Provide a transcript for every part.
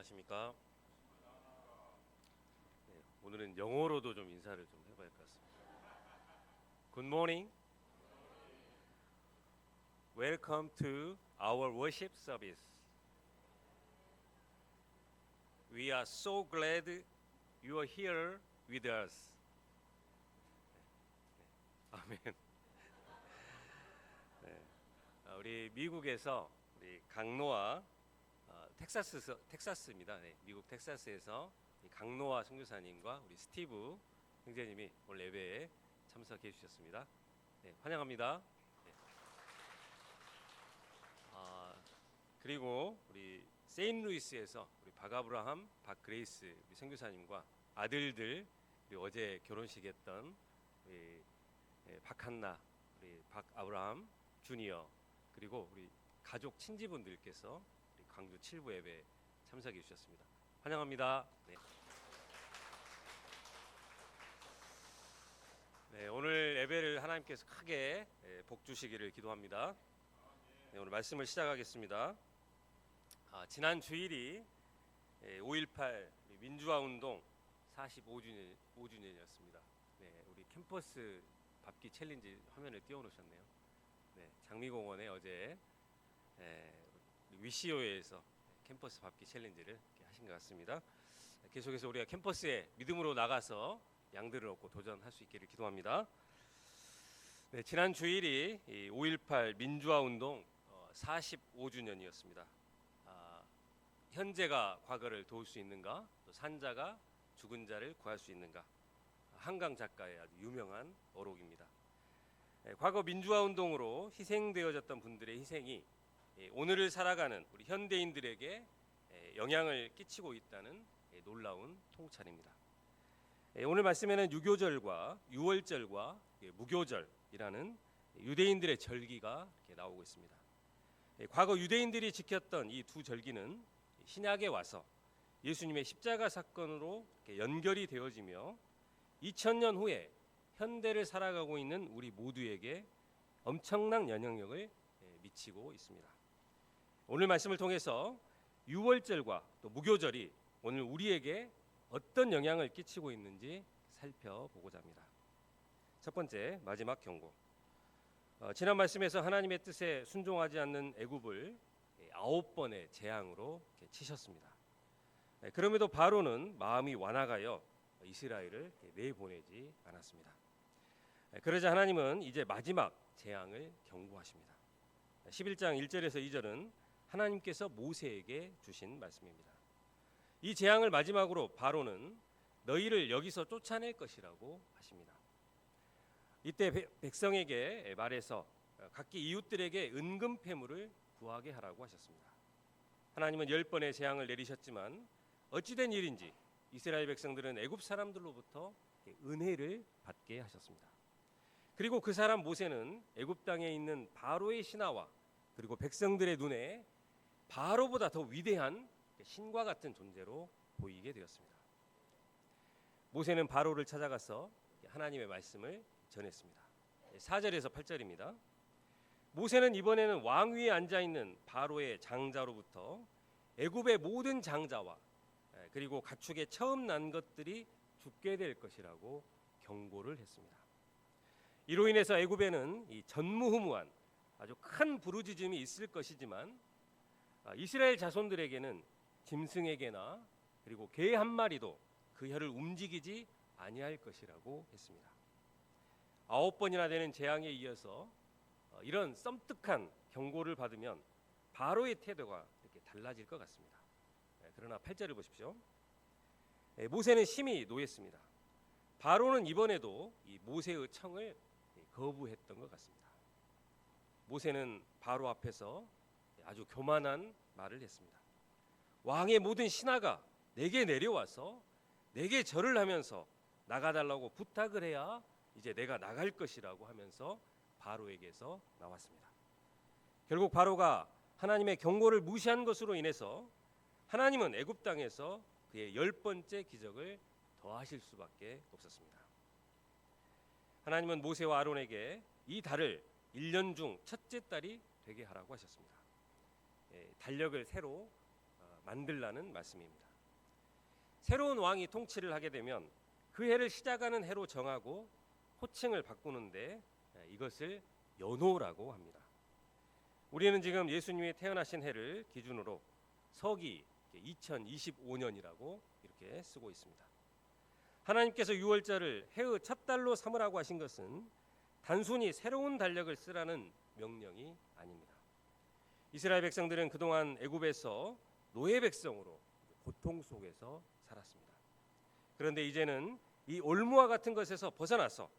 안녕하십니까? 네, 오늘은 영어로도 좀 인사를 좀 해봐야 할 것 같습니다. Good morning. Welcome to our worship service. We are so glad you are here with us. 아멘. 네, 우리 미국에서 우리 강노아 텍사스입니다. 네, 미국 텍사스에서 강노아 선교사님과 우리 스티브 형제님이 오늘 예배에 참석해 주셨습니다. 네, 환영합니다. 네. 그리고 우리 세인루이스에서 우리 박아브라함, 박그레이스 우리 선교사님과 아들들 우리 어제 결혼식했던 우리 박한나, 우리 박아브라함 주니어 그리고 우리 가족 친지분들께서 우리 광주 7부 예배 참석해 주셨습니다. 환영합니다. 네. 네, 오늘 예배를 하나님께서 크게 복 주시기를 기도합니다. 네, 오늘 말씀을 시작하겠습니다. 지난 주일이 5.18 민주화 운동 45주년이었습니다. 네, 우리 캠퍼스 밟기 챌린지 화면을 띄워놓으셨네요. 네, 장미공원에 어제 위시오에서 캠퍼스 밟기 챌린지를 하신 것 같습니다. 계속해서 우리가 캠퍼스에 믿음으로 나가서 양들을 얻고 도전할 수 있기를 기도합니다. 네, 지난 주일이 5.18 민주화 운동 45주년이었습니다. 현재가 과거를 도울 수 있는가? 또 산자가 죽은 자를 구할 수 있는가? 한강 작가의 아주 유명한 어록입니다. 과거 민주화 운동으로 희생되어졌던 분들의 희생이 오늘을 살아가는 우리 현대인들에게 영향을 끼치고 있다는 놀라운 통찰입니다. 오늘 말씀에는 유교절과 유월절과 무교절이라는 유대인들의 절기가 나오고 있습니다. 과거 유대인들이 지켰던 이 두 절기는 신약에 와서 예수님의 십자가 사건으로 연결이 되어지며 2000년 후에 현대를 살아가고 있는 우리 모두에게 엄청난 영향력을 미치고 있습니다. 오늘 말씀을 통해서 유월절과 또 무교절이 오늘 우리에게 어떤 영향을 끼치고 있는지 살펴보고자 합니다. 첫 번째, 마지막 경고. 지난 말씀에서 하나님의 뜻에 순종하지 않는 애굽을 9번의 재앙으로 치셨습니다. 그럼에도 바로는 마음이 완악하여 이스라엘을 내보내지 않았습니다. 그러자 하나님은 이제 마지막 재앙을 경고하십니다. 11장 1절에서 2절은 하나님께서 모세에게 주신 말씀입니다. 이 재앙을 마지막으로 바로는 너희를 여기서 쫓아낼 것이라고 하십니다. 이때 백성에게 말해서 각기 이웃들에게 은금 패물을 구하게 하라고 하셨습니다. 하나님은 10번의 재앙을 내리셨지만 어찌된 일인지 이스라엘 백성들은 애굽 사람들로부터 은혜를 받게 하셨습니다. 그리고 그 사람 모세는 애굽 땅에 있는 바로의 신하와 그리고 백성들의 눈에 바로보다 더 위대한 신과 같은 존재로 보이게 되었습니다. 모세는 바로를 찾아가서 하나님의 말씀을 전했습니다. 4절에서 8절입니다. 모세는 이번에는 왕 위에 앉아 있는 바로의 장자로부터 애굽의 모든 장자와 그리고 가축에 처음 난 것들이 죽게 될 것이라고 경고를 했습니다. 이로 인해서 애굽에는 이 전무후무한 아주 큰 부르짖음이 있을 것이지만 이스라엘 자손들에게는 짐승에게나 그리고 개 한 마리도 그 혀를 움직이지 아니할 것이라고 했습니다. 9번이나 되는 재앙에 이어서 이런 썸뜩한 경고를 받으면 바로의 태도가 이렇게 달라질 것 같습니다. 그러나 8절을 보십시오. 모세는 심히 노했습니다. 바로는 이번에도 이 모세의 청을 거부했던 것 같습니다. 모세는 바로 앞에서 아주 교만한 말을 했습니다. 왕의 모든 신하가 내게 내려와서 내게 절을 하면서 나가달라고 부탁을 해야 이제 내가 나갈 것이라고 하면서 바로에게서 나왔습니다. 결국 바로가 하나님의 경고를 무시한 것으로 인해서 하나님은 애굽 땅에서 그의 10번째 기적을 더하실 수밖에 없었습니다. 하나님은 모세와 아론에게 이 달을 1년 중 첫째 달이 되게 하라고 하셨습니다. 달력을 새로 만들라는 말씀입니다. 새로운 왕이 통치를 하게 되면 그 해를 시작하는 해로 정하고 호칭을 바꾸는데 이것을 연호라고 합니다. 우리는 지금 예수님이 태어나신 해를 기준으로 서기 2025년이라고 이렇게 쓰고 있습니다. 하나님께서 유월절을 해의 첫 달로 삼으라고 하신 것은 단순히 새로운 달력을 쓰라는 명령이 아닙니다. 이스라엘 백성들은 그동안 애굽에서 노예 백성으로 고통 속에서 살았습니다. 그런데 이제는 이 올무와 같은 것에서 벗어나서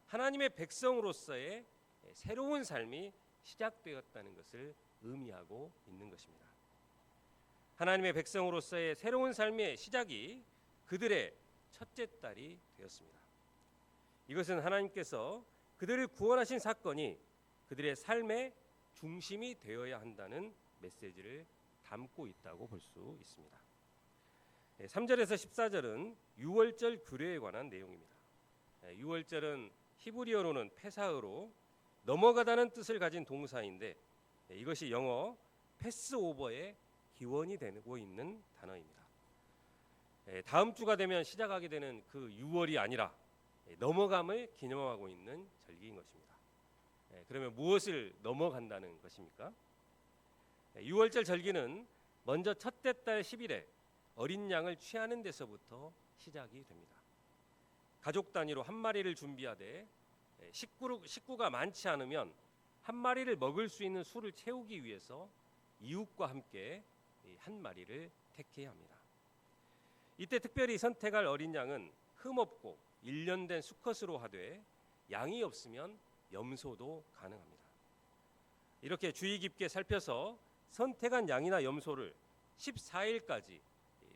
하나님의 백성으로서의 새로운 삶이 시작되었다는 것을 의미하고 있는 것입니다. 하나님의 백성으로서의 새로운 삶의 시작이 그들의 첫째 달이 되었습니다. 이것은 하나님께서 그들을 구원하신 사건이 그들의 삶의 중심이 되어야 한다는 메시지를 담고 있다고 볼 수 있습니다. 3절에서 14절은 유월절 규례에 관한 내용입니다. 유월절은 히브리어로는 페사흐로 넘어가다는 뜻을 가진 동사인데 이것이 영어 패스오버의 기원이 되고 있는 단어입니다. 다음 주가 되면 시작하게 되는 그 6월이 아니라 넘어감을 기념하고 있는 절기인 것입니다. 그러면 무엇을 넘어간다는 것입니까? 6월절 절기는 먼저 첫째 달 10일에 어린 양을 취하는 데서부터 시작이 됩니다. 가족 단위로 한 마리를 준비하되 식구가 많지 않으면 한 마리를 먹을 수 있는 수를 채우기 위해서 이웃과 함께 한 마리를 택해야 합니다. 이때 특별히 선택할 어린 양은 흠없고 일련된 수컷으로 하되 양이 없으면 염소도 가능합니다. 이렇게 주의 깊게 살펴서 선택한 양이나 염소를 14일까지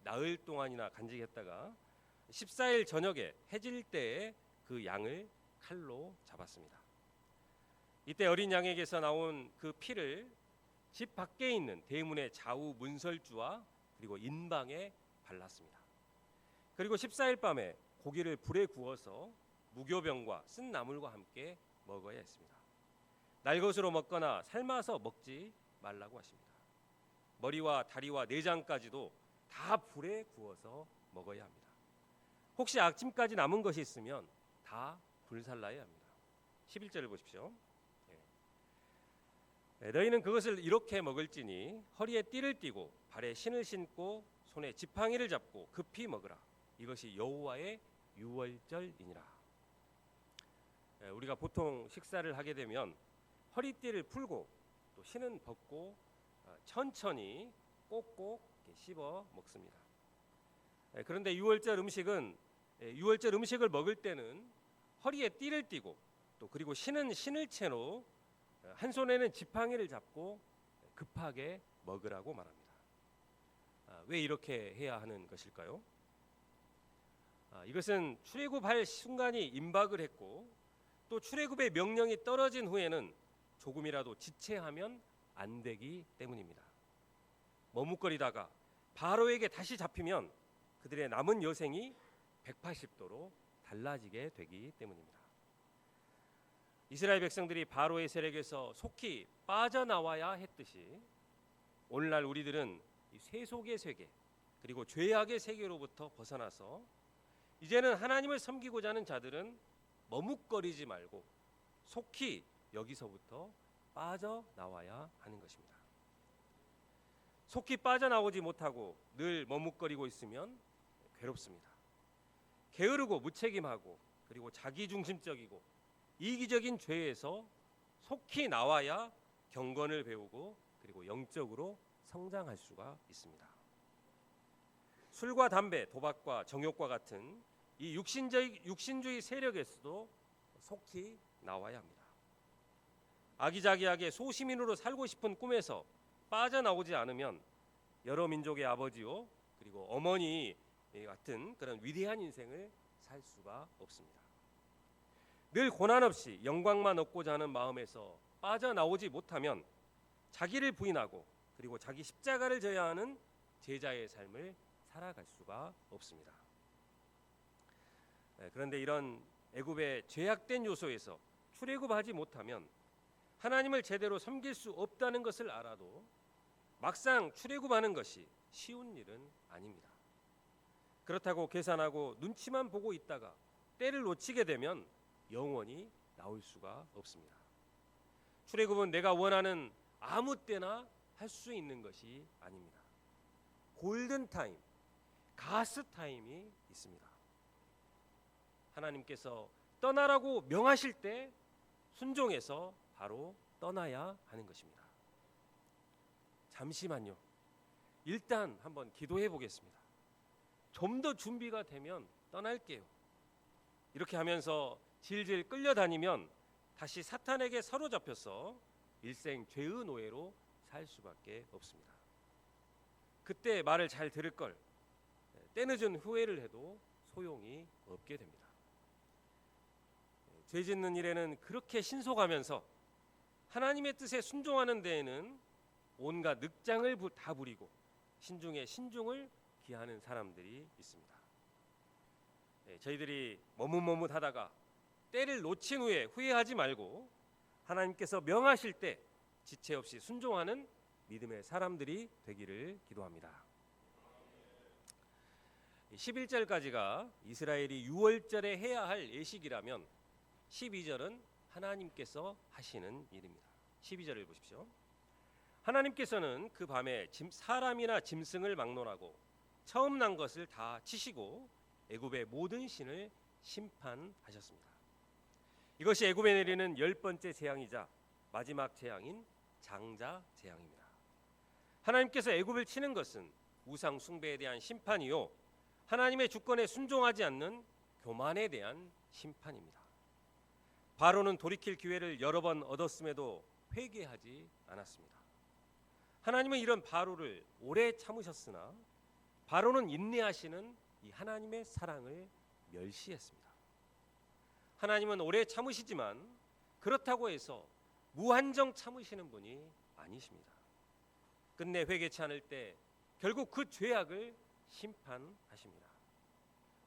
나흘 동안이나 간직했다가 14일 저녁에 해질 때에 그 양을 칼로 잡았습니다. 이때 어린 양에게서 나온 그 피를 집 밖에 있는 대문의 좌우 문설주와 그리고 인방에 발랐습니다. 그리고 14일 밤에 고기를 불에 구워서 무교병과 쓴 나물과 함께 먹어야 했습니다. 날것으로 먹거나 삶아서 먹지 말라고 하십니다. 머리와 다리와 내장까지도 다 불에 구워서 먹어야 합니다. 혹시 아침까지 남은 것이 있으면 다 불살라야 합니다. 11절을 보십시오. 너희는 그것을 이렇게 먹을지니 허리에 띠를 띠고 발에 신을 신고 손에 지팡이를 잡고 급히 먹으라. 이것이 여호와의 유월절이니라. 우리가 보통 식사를 하게 되면 허리띠를 풀고 또 신은 벗고 천천히 꼭꼭 씹어 먹습니다. 그런데 유월절 음식을 먹을 때는 허리에 띠를 띠고 또 그리고 신은 신을 채로 한 손에는 지팡이를 잡고 급하게 먹으라고 말합니다. 왜 이렇게 해야 하는 것일까요? 이것은 출애굽할 순간이 임박을 했고 또 출애굽의 명령이 떨어진 후에는 조금이라도 지체하면 안 되기 때문입니다. 머뭇거리다가 바로에게 다시 잡히면 그들의 남은 여생이 180도로 달라지게 되기 때문입니다. 이스라엘 백성들이 바로의 세력에서 속히 빠져나와야 했듯이 오늘날 우리들은 이 세속의 세계 그리고 죄악의 세계로부터 벗어나서 이제는 하나님을 섬기고자 하는 자들은 머뭇거리지 말고 속히 여기서부터 빠져나와야 하는 것입니다. 속히 빠져나오지 못하고 늘 머뭇거리고 있으면 괴롭습니다. 게으르고 무책임하고 그리고 자기중심적이고 이기적인 죄에서 속히 나와야 경건을 배우고 그리고 영적으로 성장할 수가 있습니다. 술과 담배, 도박과 정욕과 같은 이 육신주의 세력에서도 속히 나와야 합니다. 아기자기하게 소시민으로 살고 싶은 꿈에서 빠져나오지 않으면 여러 민족의 아버지요 그리고 어머니 같은 그런 위대한 인생을 살 수가 없습니다. 늘 고난 없이 영광만 얻고자 하는 마음에서 빠져나오지 못하면 자기를 부인하고 그리고 자기 십자가를 져야 하는 제자의 삶을 살아갈 수가 없습니다. 그런데 이런 애굽의 죄악된 요소에서 출애굽하지 못하면 하나님을 제대로 섬길 수 없다는 것을 알아도 막상 출애굽하는 것이 쉬운 일은 아닙니다. 그렇다고 계산하고 눈치만 보고 있다가 때를 놓치게 되면 영원히 나올 수가 없습니다. 출애굽은 내가 원하는 아무 때나 할 수 있는 것이 아닙니다. 골든 타임, 가스 타임이 있습니다. 하나님께서 떠나라고 명하실 때 순종해서 바로 떠나야 하는 것입니다. 잠시만요. 일단 한번 기도해 보겠습니다. 좀 더 준비가 되면 떠날게요. 이렇게 하면서 질질 끌려다니면 다시 사탄에게 사로잡혀서 일생 죄의 노예로 살 수밖에 없습니다. 그때 말을 잘 들을 걸, 때늦은 후회를 해도 소용이 없게 됩니다. 죄 짓는 일에는 그렇게 신속하면서 하나님의 뜻에 순종하는 데에는 온갖 늑장을 다 부리고 신중에 신중을 기하는 사람들이 있습니다. 저희들이 머뭇머뭇하다가 때를 놓친 후에 후회하지 말고 하나님께서 명하실 때 지체 없이 순종하는 믿음의 사람들이 되기를 기도합니다. 11절까지가 이스라엘이 유월절에 해야 할 예식이라면 12절은 하나님께서 하시는 일입니다. 12절을 보십시오. 하나님께서는 그 밤에 사람이나 짐승을 막론하고 처음 난 것을 다 치시고 애굽의 모든 신을 심판하셨습니다. 이것이 애굽에 내리는 10번째 재앙이자 마지막 재앙인 장자 재앙입니다. 하나님께서 애굽을 치는 것은 우상 숭배에 대한 심판이요, 하나님의 주권에 순종하지 않는 교만에 대한 심판입니다. 바로는 돌이킬 기회를 여러 번 얻었음에도 회개하지 않았습니다. 하나님은 이런 바로를 오래 참으셨으나 바로는 인내하시는 이 하나님의 사랑을 멸시했습니다. 하나님은 오래 참으시지만 그렇다고 해서 무한정 참으시는 분이 아니십니다. 끝내 회개치 않을 때 결국 그 죄악을 심판하십니다.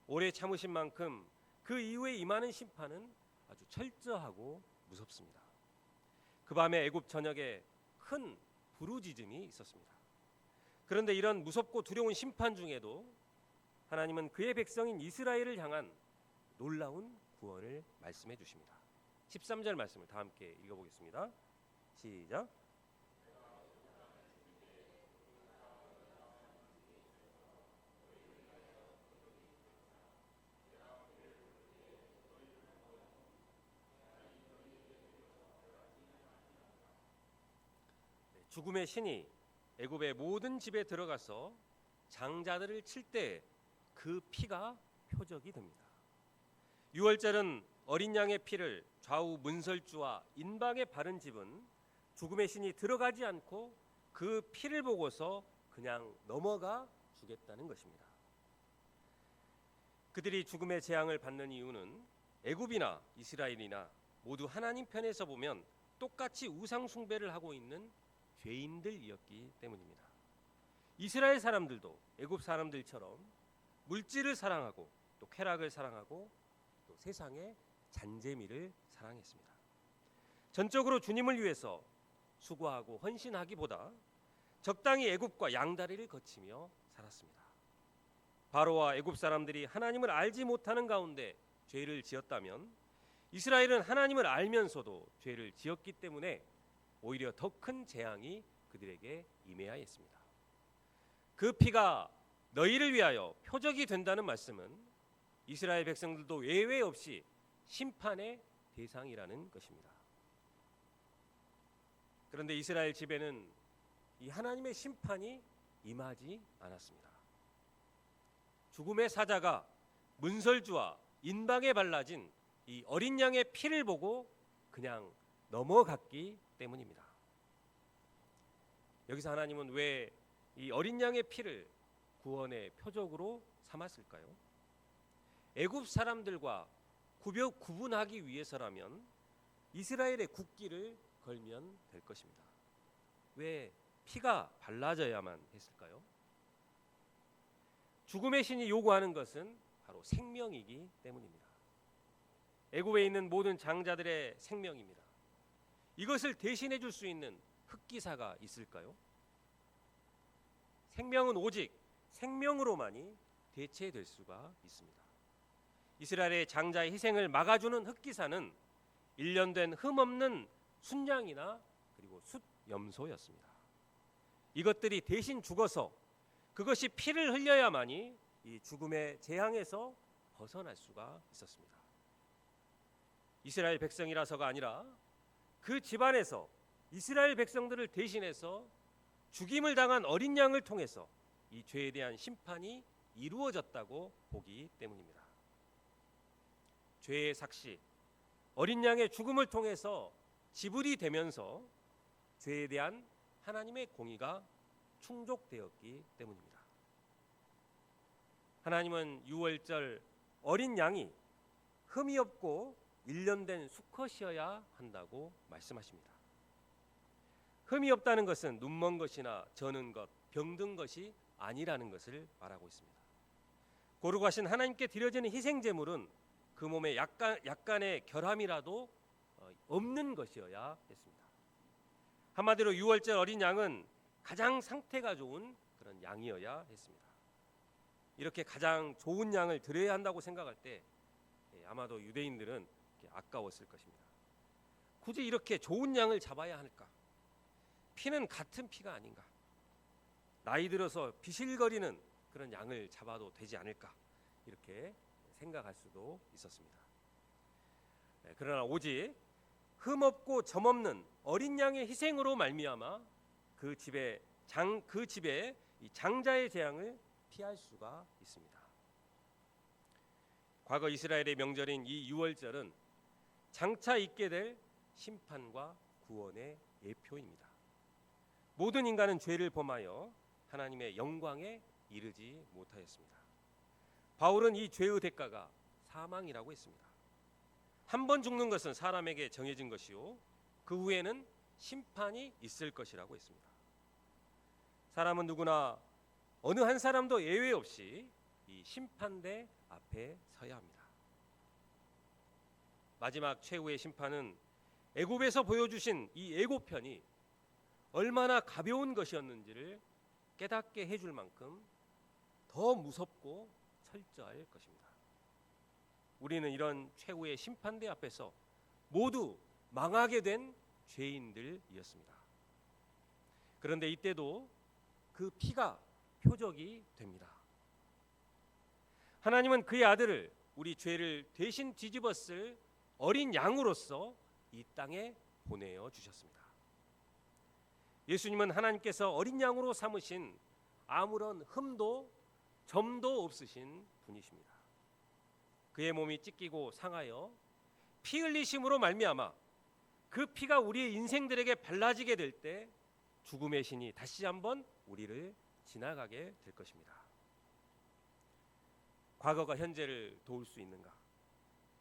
오래 참으신 만큼 그 이후에 임하는 심판은 아주 철저하고 무섭습니다. 그 밤에 애굽 전역에 큰 부르짖음이 있었습니다. 그런데 이런 무섭고 두려운 심판 중에도 하나님은 그의 백성인 이스라엘을 향한 놀라운 구원을 말씀해 주십니다. 13절 말씀을 다 함께 읽어보겠습니다. 시작. 죽음의 신이 애굽의 모든 집에 들어가서 장자들을 칠 때 그 피가 표적이 됩니다. 유월절은 어린 양의 피를 좌우 문설주와 인방에 바른 집은 죽음의 신이 들어가지 않고 그 피를 보고서 그냥 넘어가 주겠다는 것입니다. 그들이 죽음의 재앙을 받는 이유는 애굽이나 이스라엘이나 모두 하나님 편에서 보면 똑같이 우상 숭배를 하고 있는 죄인들이었기 때문입니다. 이스라엘 사람들도 애굽 사람들처럼 물질을 사랑하고 또 쾌락을 사랑하고 또 세상의 잔재미를 사랑했습니다. 전적으로 주님을 위해서 수고하고 헌신하기보다 적당히 애굽과 양다리를 거치며 살았습니다. 바로와 애굽 사람들이 하나님을 알지 못하는 가운데 죄를 지었다면 이스라엘은 하나님을 알면서도 죄를 지었기 때문에 오히려 더 큰 재앙이 그들에게 임해야 했습니다. 그 피가 너희를 위하여 표적이 된다는 말씀은 이스라엘 백성들도 예외 없이 심판의 대상이라는 것입니다. 그런데 이스라엘 집에는 이 하나님의 심판이 임하지 않았습니다. 죽음의 사자가 문설주와 인방에 발라진 이 어린 양의 피를 보고 그냥 넘어갔기 때문입니다. 여기서 하나님은 왜 이 어린 양의 피를 구원의 표적으로 삼았을까요? 애굽 사람들과 구분하기 위해서라면 이스라엘의 국기를 걸면 될 것입니다. 왜 피가 발라져야만 했을까요? 죽음의 신이 요구하는 것은 바로 생명이기 때문입니다. 애굽에 있는 모든 장자들의 생명입니다. 이것을 대신해 줄 수 있는 흑기사가 있을까요? 생명은 오직 생명으로만이 대체될 수가 있습니다. 이스라엘의 장자의 희생을 막아주는 흑기사는 1년 된 흠없는 순양이나 그리고 숫염소였습니다. 이것들이 대신 죽어서 그것이 피를 흘려야만이 이 죽음의 재앙에서 벗어날 수가 있었습니다. 이스라엘 백성이라서가 아니라 그 집안에서 이스라엘 백성들을 대신해서 죽임을 당한 어린 양을 통해서 이 죄에 대한 심판이 이루어졌다고 보기 때문입니다. 죄의 삭시, 어린 양의 죽음을 통해서 지불이 되면서 죄에 대한 하나님의 공의가 충족되었기 때문입니다. 하나님은 유월절 어린 양이 흠이 없고 1년 된 수컷이어야 한다고 말씀하십니다. 흠이 없다는 것은 눈먼 것이나 저는 것, 병든 것이 아니라는 것을 말하고 있습니다. 거룩하신 하나님께 드려지는 희생 제물은 그 몸에 약간의 결함이라도 없는 것이어야 했습니다. 한마디로 유월절 어린 양은 가장 상태가 좋은 그런 양이어야 했습니다. 이렇게 가장 좋은 양을 드려야 한다고 생각할 때 아마도 유대인들은 아까웠을 것입니다. 굳이 이렇게 좋은 양을 잡아야 할까? 피는 같은 피가 아닌가? 나이 들어서 비실거리는 그런 양을 잡아도 되지 않을까? 이렇게 생각할 수도 있었습니다. 그러나 오직 흠없고 점없는 어린 양의 희생으로 말미암아 그 집에 이 장자의 재앙을 피할 수가 있습니다. 과거 이스라엘의 명절인 이 유월절은 장차 있게 될 심판과 구원의 예표입니다. 모든 인간은 죄를 범하여 하나님의 영광에 이르지 못하였습니다. 바울은 이 죄의 대가가 사망이라고 했습니다. 한 번 죽는 것은 사람에게 정해진 것이요 그 후에는 심판이 있을 것이라고 했습니다. 사람은 누구나 어느 한 사람도 예외 없이 이 심판대 앞에 서야 합니다. 마지막 최후의 심판은 애굽에서 보여주신 이 애굽편이 얼마나 가벼운 것이었는지를 깨닫게 해줄 만큼 더 무섭고 철저할 것입니다. 우리는 이런 최후의 심판대 앞에서 모두 망하게 된 죄인들이었습니다. 그런데 이때도 그 피가 표적이 됩니다. 하나님은 그의 아들을 우리 죄를 대신 뒤집었을 어린 양으로서 이 땅에 보내어 주셨습니다. 예수님은 하나님께서 어린 양으로 삼으신 아무런 흠도 점도 없으신 분이십니다. 그의 몸이 찢기고 상하여 피 흘리심으로 말미암아 그 피가 우리의 인생들에게 발라지게 될 때 죽음의 신이 다시 한번 우리를 지나가게 될 것입니다. 과거가 현재를 도울 수 있는가?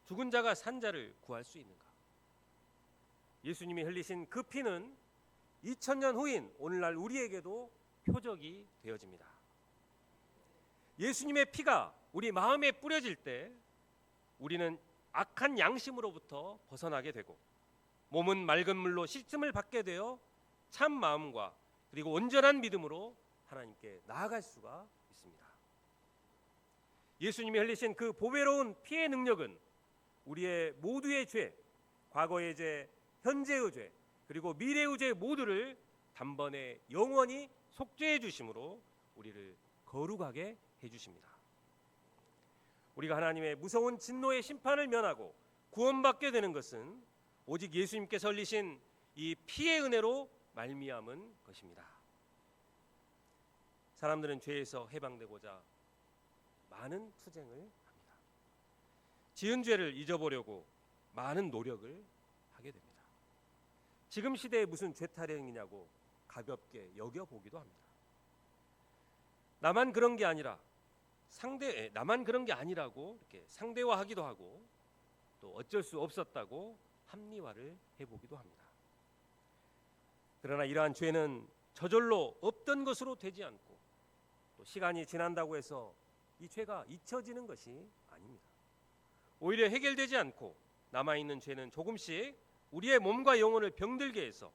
죽은 자가 산 자를 구할 수 있는가? 예수님이 흘리신 그 피는 2000년 후인 오늘날 우리에게도 표적이 되어집니다. 예수님의 피가 우리 마음에 뿌려질 때 우리는 악한 양심으로부터 벗어나게 되고 몸은 맑은 물로 씻음을 받게 되어 참 마음과 그리고 온전한 믿음으로 하나님께 나아갈 수가 있습니다. 예수님이 흘리신 그 보배로운 피의 능력은 우리의 모두의 죄, 과거의 죄, 현재의 죄, 그리고 미래의 죄 모두를 단번에 영원히 속죄해 주심으로 우리를 거룩하게 해 주십니다. 우리가 하나님의 무서운 진노의 심판을 면하고 구원받게 되는 것은 오직 예수님께서 흘리신 이 피의 은혜로 말미암은 것입니다. 사람들은 죄에서 해방되고자 많은 투쟁을 합니다. 지은 죄를 잊어보려고 많은 노력을 하게 됩니다. 지금 시대에 무슨 죄타령이냐고 가볍게 여겨보기도 합니다. 나만 그런 게 아니라고 이렇게 상대화하기도 하고 또 어쩔 수 없었다고 합리화를 해보기도 합니다. 그러나 이러한 죄는 저절로 없던 것으로 되지 않고 또 시간이 지난다고 해서 이 죄가 잊혀지는 것이 아닙니다. 오히려 해결되지 않고 남아있는 죄는 조금씩 우리의 몸과 영혼을 병들게 해서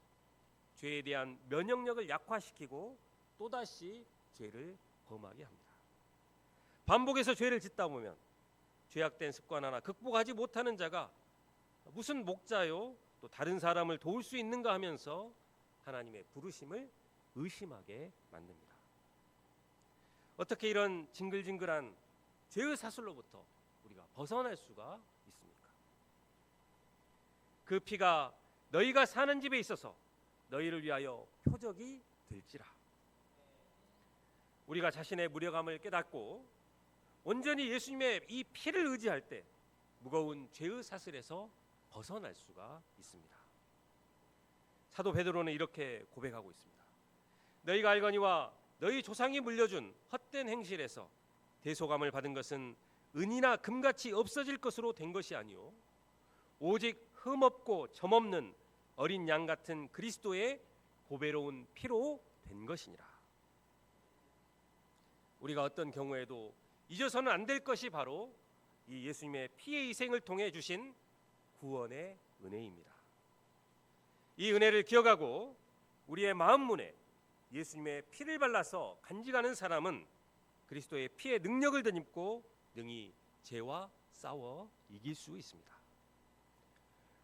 죄에 대한 면역력을 약화시키고 또다시 죄를 범하게 합니다. 반복해서 죄를 짓다 보면 죄악된 습관 하나 극복하지 못하는 자가 무슨 목자요 또 다른 사람을 도울 수 있는가 하면서 하나님의 부르심을 의심하게 만듭니다. 어떻게 이런 징글징글한 죄의 사슬로부터 우리가 벗어날 수가 있습니까? 그 피가 너희가 사는 집에 있어서 너희를 위하여 표적이 될지라. 우리가 자신의 무력함을 깨닫고 온전히 예수님의 이 피를 의지할 때 무거운 죄의 사슬에서 벗어날 수가 있습니다. 사도 베드로는 이렇게 고백하고 있습니다. 너희가 알거니와 너희 조상이 물려준 헛된 행실에서 대속함을 받은 것은 은이나 금같이 없어질 것으로 된 것이 아니요 오직 흠없고 점없는 어린 양 같은 그리스도의 보배로운 피로 된 것이니라. 우리가 어떤 경우에도 잊어서는 안 될 것이 바로 이 예수님의 피의 희생을 통해 주신 구원의 은혜입니다. 이 은혜를 기억하고 우리의 마음 문에 예수님의 피를 발라서 간직하는 사람은 그리스도의 피의 능력을 덧입고 능히 죄와 싸워 이길 수 있습니다.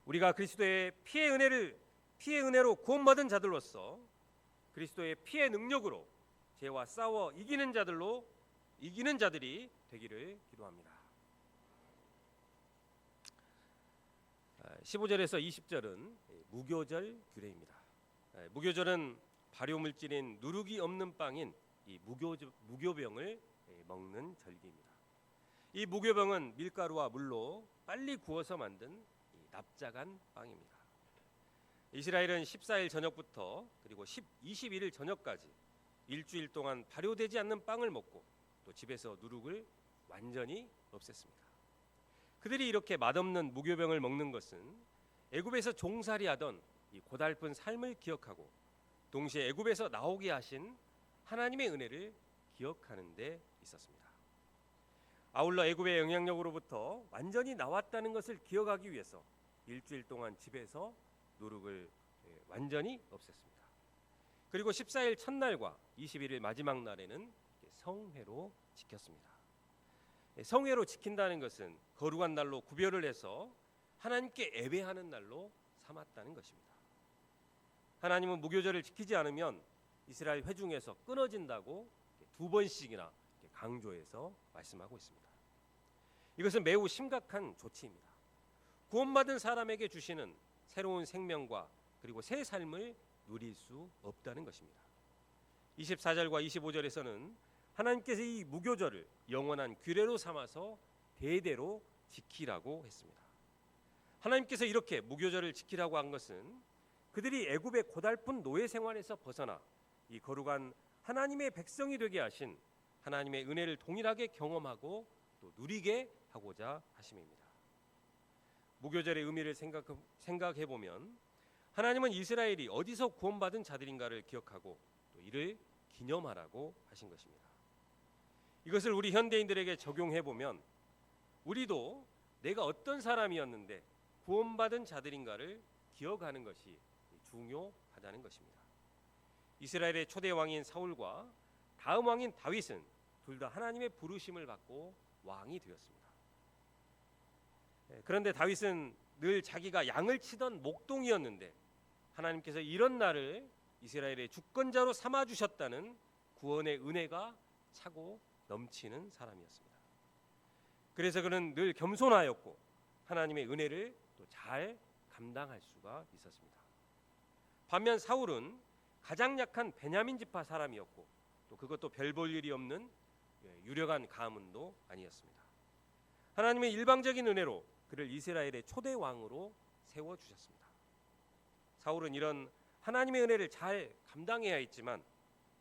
우리가 그리스도의 피의 은혜로 구원받은 자들로서 그리스도의 피의 능력으로 죄와 싸워 이기는 자들이 되기를 기도합니다. 15절에서 20절은 무교절 규례입니다. 무교절은 발효 물질인 누룩이 없는 빵인 이 무교병을 먹는 절기입니다. 이 무교병은 밀가루와 물로 빨리 구워서 만든 납작한 빵입니다. 이스라엘은 14일 저녁부터 그리고 21일 저녁까지 일주일 동안 발효되지 않는 빵을 먹고 또 집에서 누룩을 완전히 없앴습니다. 그들이 이렇게 맛없는 무교병을 먹는 것은 애굽에서 종살이하던 이 고달픈 삶을 기억하고 동시에 애굽에서 나오게 하신 하나님의 은혜를 기억하는 데 있었습니다. 아울러 애굽의 영향력으로부터 완전히 나왔다는 것을 기억하기 위해서 일주일 동안 집에서 누룩을 완전히 없앴습니다. 그리고 14일 첫날과 21일 마지막 날에는 성회로 지켰습니다. 성회로 지킨다는 것은 거룩한 날로 구별을 해서 하나님께 예배하는 날로 삼았다는 것입니다. 하나님은 무교절을 지키지 않으면 이스라엘 회중에서 끊어진다고 2번씩이나 강조해서 말씀하고 있습니다. 이것은 매우 심각한 조치입니다. 구원받은 사람에게 주시는 새로운 생명과 그리고 새 삶을 누릴 수 없다는 것입니다. 24절과 25절에서는 하나님께서 이 무교절을 영원한 규례로 삼아서 대대로 지키라고 했습니다. 하나님께서 이렇게 무교절을 지키라고 한 것은 그들이 애굽의 고달픈 노예 생활에서 벗어나 이 거룩한 하나님의 백성이 되게 하신 하나님의 은혜를 동일하게 경험하고 또 누리게 하고자 하심입니다. 무교절의 의미를 생각해 보면 하나님은 이스라엘이 어디서 구원받은 자들인가를 기억하고 또 이를 기념하라고 하신 것입니다. 이것을 우리 현대인들에게 적용해 보면 우리도 내가 어떤 사람이었는데 구원받은 자들인가를 기억하는 것이 중요하다는 것입니다. 이스라엘의 초대 왕인 사울과 다음 왕인 다윗은 둘 다 하나님의 부르심을 받고 왕이 되었습니다. 그런데 다윗은 늘 자기가 양을 치던 목동이었는데 하나님께서 이런 나를 이스라엘의 주권자로 삼아 주셨다는 구원의 은혜가 차고 넘치는 사람이었습니다. 그래서 그는 늘 겸손하였고 하나님의 은혜를 또 잘 감당할 수가 있었습니다. 반면 사울은 가장 약한 베냐민 지파 사람이었고 또 그것도 별 볼 일이 없는 유력한 가문도 아니었습니다. 하나님의 일방적인 은혜로 그를 이스라엘의 초대 왕으로 세워 주셨습니다. 사울은 이런 하나님의 은혜를 잘 감당해야 했지만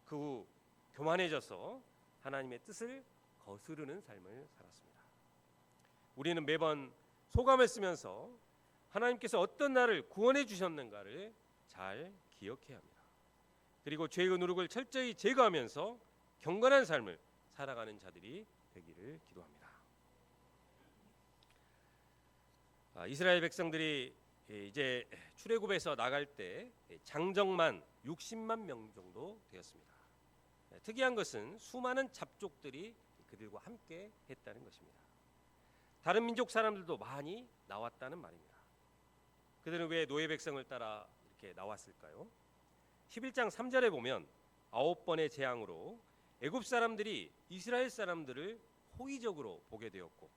그 후 교만해져서 하나님의 뜻을 거스르는 삶을 살았습니다. 우리는 매번 소감을 쓰면서 하나님께서 어떤 나를 구원해 주셨는가를 잘 기억해야 합니다. 그리고 죄의 누룩을 철저히 제거하면서 경건한 삶을 살아가는 자들이 되기를 기도합니다. 이스라엘 백성들이 이제 출애굽에서 나갈 때 장정만 60만 명 정도 되었습니다. 특이한 것은 수많은 잡족들이 그들과 함께 했다는 것입니다. 다른 민족 사람들도 많이 나왔다는 말입니다. 그들은 왜 노예 백성을 따라 이렇게 나왔을까요? 11장 3절에 보면 9번의 재앙으로 애굽 사람들이 이스라엘 사람들을 호의적으로 보게 되었고,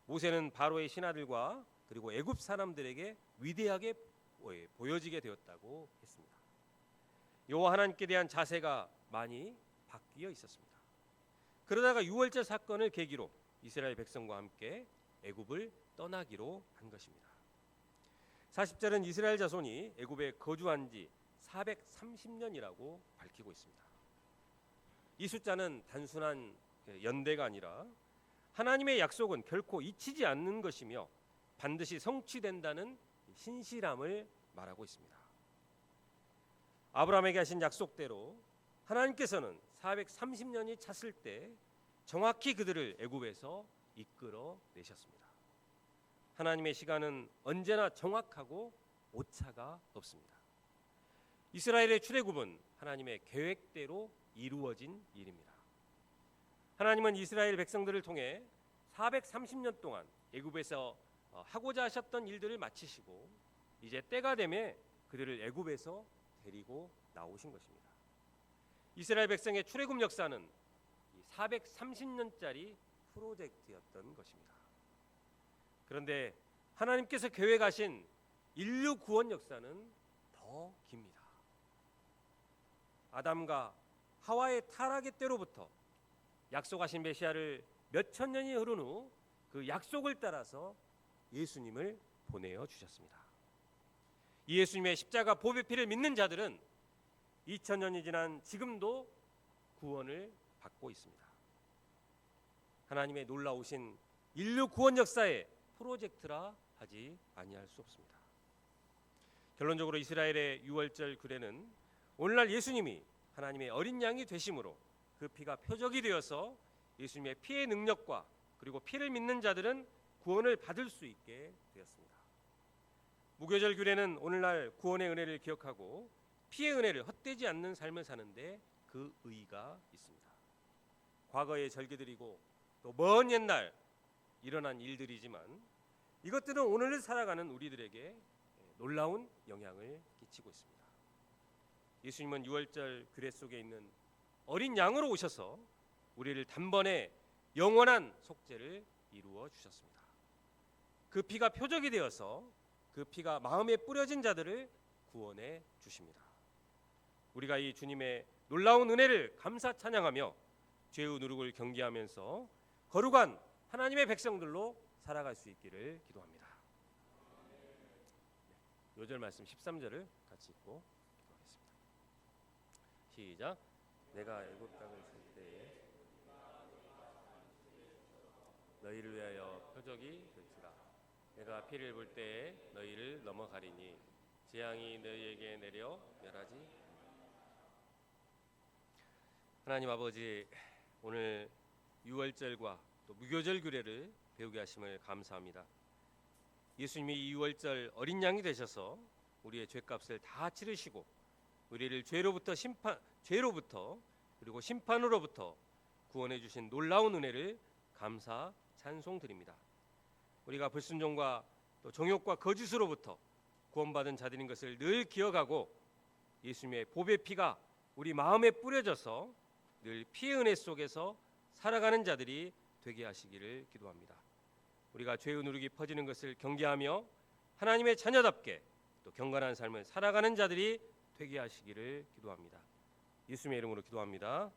모세는 바로의 신하들과 그리고 애굽 사람들에게 위대하게 보여지게 되었다고 했습니다. 여호와 하나님께 대한 자세가 많이 바뀌어 있었습니다. 그러다가 유월절 사건을 계기로 이스라엘 백성과 함께 애굽을 떠나기로 한 것입니다. 40절은 이스라엘 자손이 애굽에 거주한 지 430년이라고 밝히고 있습니다. 이 숫자는 단순한 연대가 아니라 하나님의 약속은 결코 잊히지 않는 것이며 반드시 성취된다는 신실함을 말하고 있습니다. 아브라함에게 하신 약속대로 하나님께서는 430년이 찼을 때 정확히 그들을 애굽에서 이끌어 내셨습니다. 하나님의 시간은 언제나 정확하고 오차가 없습니다. 이스라엘의 출애굽은 하나님의 계획대로 이루어진 일입니다. 하나님은 이스라엘 백성들을 통해 430년 동안 애굽에서 하고자 하셨던 일들을 마치시고 이제 때가 되매 그들을 애굽에서 데리고 나오신 것입니다. 이스라엘 백성의 출애굽 역사는 430년짜리 프로젝트였던 것입니다. 그런데 하나님께서 계획하신 인류 구원 역사는 더 깁니다. 아담과 하와의 타락의 때로부터 약속하신 메시아를 몇천 년이 흐른 후 그 약속을 따라서 예수님을 보내어 주셨습니다. 이 예수님의 십자가 보배 피를 믿는 자들은 2000년이 지난 지금도 구원을 받고 있습니다. 하나님의 놀라우신 인류 구원 역사의 프로젝트라 하지 아니할 수 없습니다. 결론적으로 이스라엘의 유월절 규례는 오늘날 예수님이 하나님의 어린 양이 되심으로 그 피가 표적이 되어서 예수님의 피의 능력과 그리고 피를 믿는 자들은 구원을 받을 수 있게 되었습니다. 무교절 규례는 오늘날 구원의 은혜를 기억하고 피의 은혜를 헛되지 않는 삶을 사는데 그 의의가 있습니다. 과거의 절기들이고 또 먼 옛날 일어난 일들이지만 이것들은 오늘을 살아가는 우리들에게 놀라운 영향을 끼치고 있습니다. 예수님은 유월절 규례 속에 있는 어린 양으로 오셔서 우리를 단번에 영원한 속죄를 이루어 주셨습니다. 그 피가 표적이 되어서 그 피가 마음에 뿌려진 자들을 구원해 주십니다. 우리가 이 주님의 놀라운 은혜를 감사 찬양하며 죄의 누룩을 경계하면서 거룩한 하나님의 백성들로 살아갈 수 있기를 기도합니다. 요절 말씀 13절을 같이 읽고 기도하겠습니다. 시작. 내가 애굽 땅을 칠 때에 너희를 위하여 표적이 될지라. 내가 피를 볼 때에 너희를 넘어가리니 재앙이 너희에게 내려 멸하지. 하나님 아버지, 오늘 유월절과 또 무교절 규례를 배우게 하심을 감사합니다. 예수님이 이 유월절 어린 양이 되셔서 우리의 죄값을 다 치르시고 우리를 죄로부터 그리고 심판으로부터 구원해 주신 놀라운 은혜를 감사 찬송드립니다. 우리가 불순종과 또 정욕과 거짓으로부터 구원받은 자들인 것을 늘 기억하고 예수님의 보배 피가 우리 마음에 뿌려져서 늘 피의 은혜 속에서 살아가는 자들이 되게 하시기를 기도합니다. 우리가 죄의 누룩이 퍼지는 것을 경계하며 하나님의 자녀답게 또 경건한 삶을 살아가는 자들이 되게 하시기를 기도합니다. 예수님의 이름으로 기도합니다.